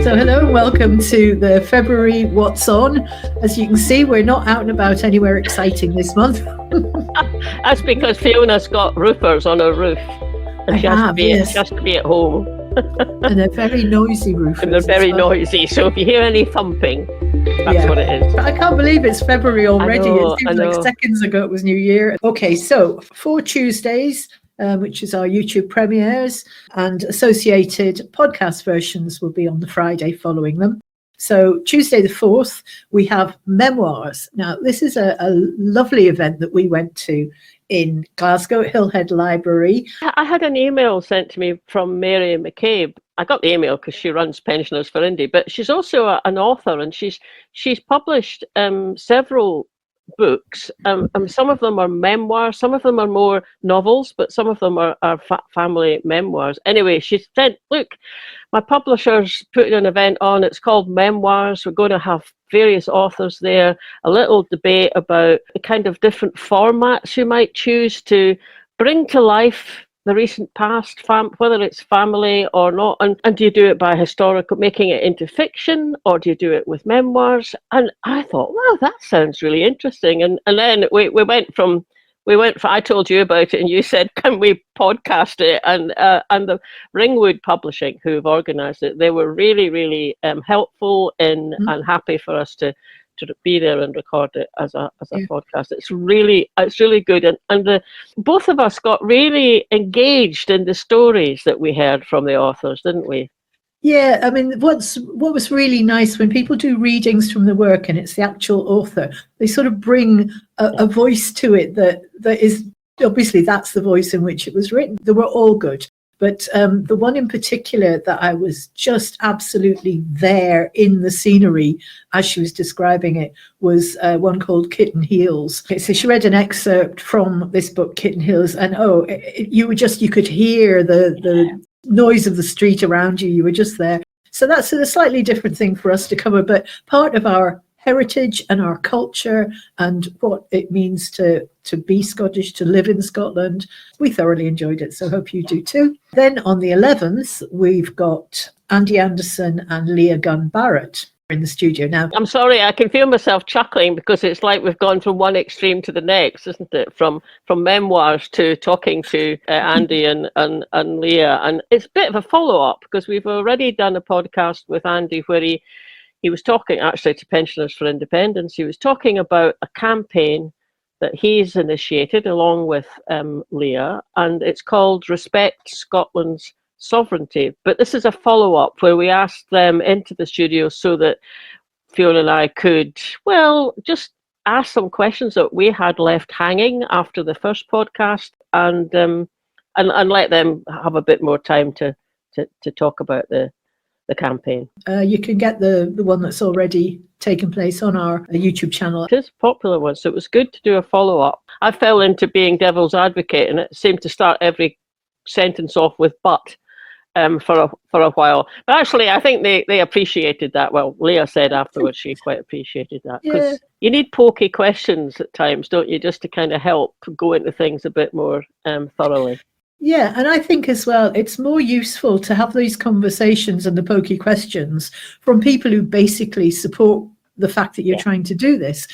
So hello and welcome to the February What's On. As you can see, we're not out and about anywhere exciting this month. That's because Fiona's got roofers on her roof. And she has to be at home. And they're very noisy roofers. And they're very noisy. So if you hear any thumping, that's what it is. But I can't believe it's February already. It seems like seconds ago it was New Year. Okay, so 4 Tuesdays, which is our YouTube premieres, and associated podcast versions will be on the Friday following them. So Tuesday the 4th, we have memoirs. Now, this is a lovely event that we went to in Glasgow at Hillhead Library. I had an email sent to me from Mary McCabe. I got the email because she runs Pensioners for Indie, but she's also an author, and she's published several books. Some of them are memoirs, some of them are more novels, but some of them are family memoirs. Anyway, she said, look, my publisher's putting an event on. It's called Memoirs. We're going to have various authors there, a little debate about the kind of different formats you might choose to bring to life the recent past, whether it's family or not, and do you do it by historical, making it into fiction, or do you do it with memoirs? And I thought, wow, that sounds really interesting. And then we went from I told you about it, and you said, can we podcast it? And the Ringwood Publishing, who have organised it, they were really, really helpful and happy for us to be there and record it as a podcast. It's really good, and both of us got really engaged in the stories that we heard from the authors, didn't we? Yeah, I mean, what was really nice when people do readings from the work and it's the actual author, they sort of bring a voice to it that is, obviously that's the voice in which it was written. They were all good. But the one in particular that I was just absolutely there in the scenery as she was describing it was one called Kitten Heels. So she read an excerpt from this book, Kitten Heels, and you could hear the noise of the street around you. You were just there. So that's a slightly different thing for us to cover, but part of our heritage and our culture and what it means to be Scottish, to live in Scotland. We thoroughly enjoyed it, so hope you do too. Then on the 11th, we've got Andy Anderson and Leah Gunn Barrett in the studio. Now, I'm sorry, I can feel myself chuckling because it's like we've gone from one extreme to the next, isn't it? From memoirs to talking to Andy and Leah. And it's a bit of a follow-up because we've already done a podcast with Andy where he was talking actually to Pensioners for Independence. He was talking about a campaign that he's initiated along with Leah, and it's called Respect Scotland's Sovereignty. But this is a follow-up where we asked them into the studio so that Fiona and I could, just ask some questions that we had left hanging after the first podcast, and let them have a bit more time to talk about the campaign. You can get the one that's already taken place on our YouTube channel. It is a popular one, so it was good to do a follow-up. I fell into being devil's advocate, and it seemed to start every sentence off with "but" for a while. But actually, I think they appreciated that. Well, Leah said afterwards she quite appreciated that, because you need pokey questions at times, don't you, just to kind of help go into things a bit more thoroughly. Yeah, and I think as well, it's more useful to have these conversations and the pokey questions from people who basically support the fact that you're trying to do this.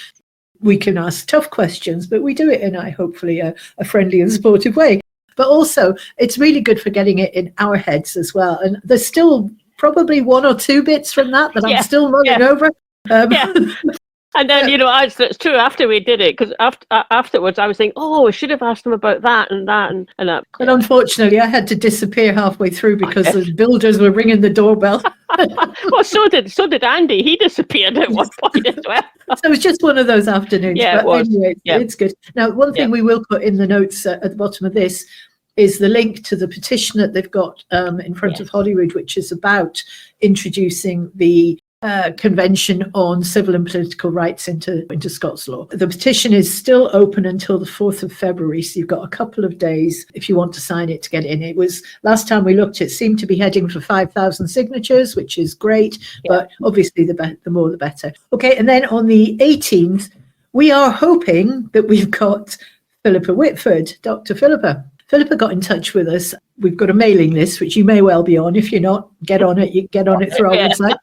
We can ask tough questions, but we do it in, hopefully, a friendly and supportive way. But also, it's really good for getting it in our heads as well. And there's still probably 1 or 2 bits from that I'm still mulling over. And then, it's true, after we did it, because afterwards I was thinking, we should have asked them about that and that and that. But unfortunately, I had to disappear halfway through because the builders were ringing the doorbell. Well, so did Andy. He disappeared at one point as well. So it was just one of those afternoons. Yeah, but it was. Anyway, it's good. Now, one thing we will put in the notes at the bottom of this is the link to the petition that they've got in front of Holyrood, which is about introducing the Convention on Civil and Political Rights into Scots law. The petition is still open until the 4th of February, so you've got a couple of days if you want to sign it to get in. It was, last time we looked, it seemed to be heading for 5,000 signatures, which is great, but obviously the more the better. Okay, and then on the 18th, we are hoping that we've got Philippa Whitford, Dr. Philippa. Philippa got in touch with us. We've got a mailing list, which you may well be on. If you're not, get on it. You get on it through our website.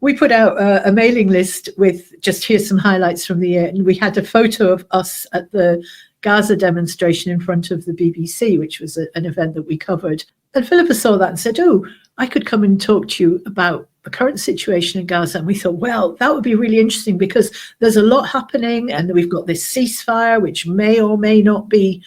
We put out a mailing list with just here's some highlights from the year. And we had a photo of us at the Gaza demonstration in front of the BBC, which was an event that we covered. And Philippa saw that and said, oh, I could come and talk to you about the current situation in Gaza. And we thought, well, that would be really interesting because there's a lot happening and we've got this ceasefire, which may or may not be.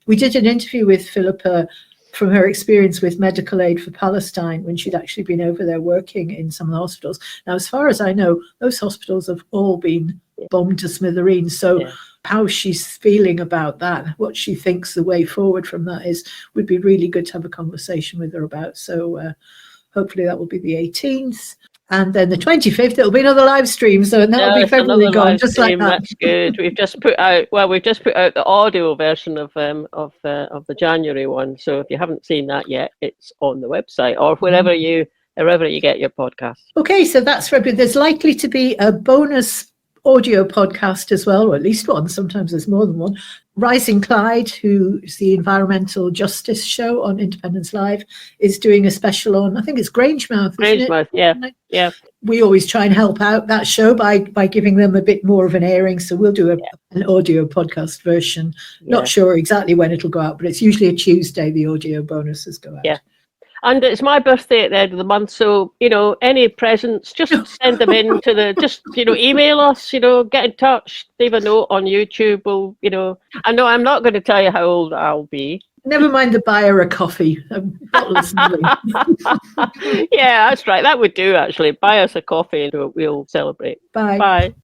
We did an interview with Philippa from her experience with medical aid for Palestine when she'd actually been over there working in some of the hospitals. Now, as far as I know, those hospitals have all been bombed to smithereens. So how she's feeling about that, what she thinks the way forward from that is, would be really good to have a conversation with her about. So hopefully that will be the 18th. And then the 25th, it'll be another live stream. So that'll be February gone, just like that. That's good. We've just put out the audio version of the January one. So if you haven't seen that yet, it's on the website or wherever you get your podcasts. Okay, so that's February. There's likely to be a bonus audio podcast as well, or at least one. Sometimes there's more than one. Rising Clyde, who is the environmental justice show on Independence Live, is doing a special on, I think it's Grangemouth. Grangemouth, yeah. We always try and help out that show by giving them a bit more of an airing. So we'll do an audio podcast version. Not sure exactly when it'll go out, but it's usually a Tuesday. The audio bonuses go out. Yeah. And it's my birthday at the end of the month, so, any presents, just send them in to email us, get in touch, leave a note on YouTube. I know I'm not going to tell you how old I'll be. Never mind the buyer a coffee. Yeah, that's right. That would do, actually. Buy us a coffee and we'll celebrate. Bye. Bye.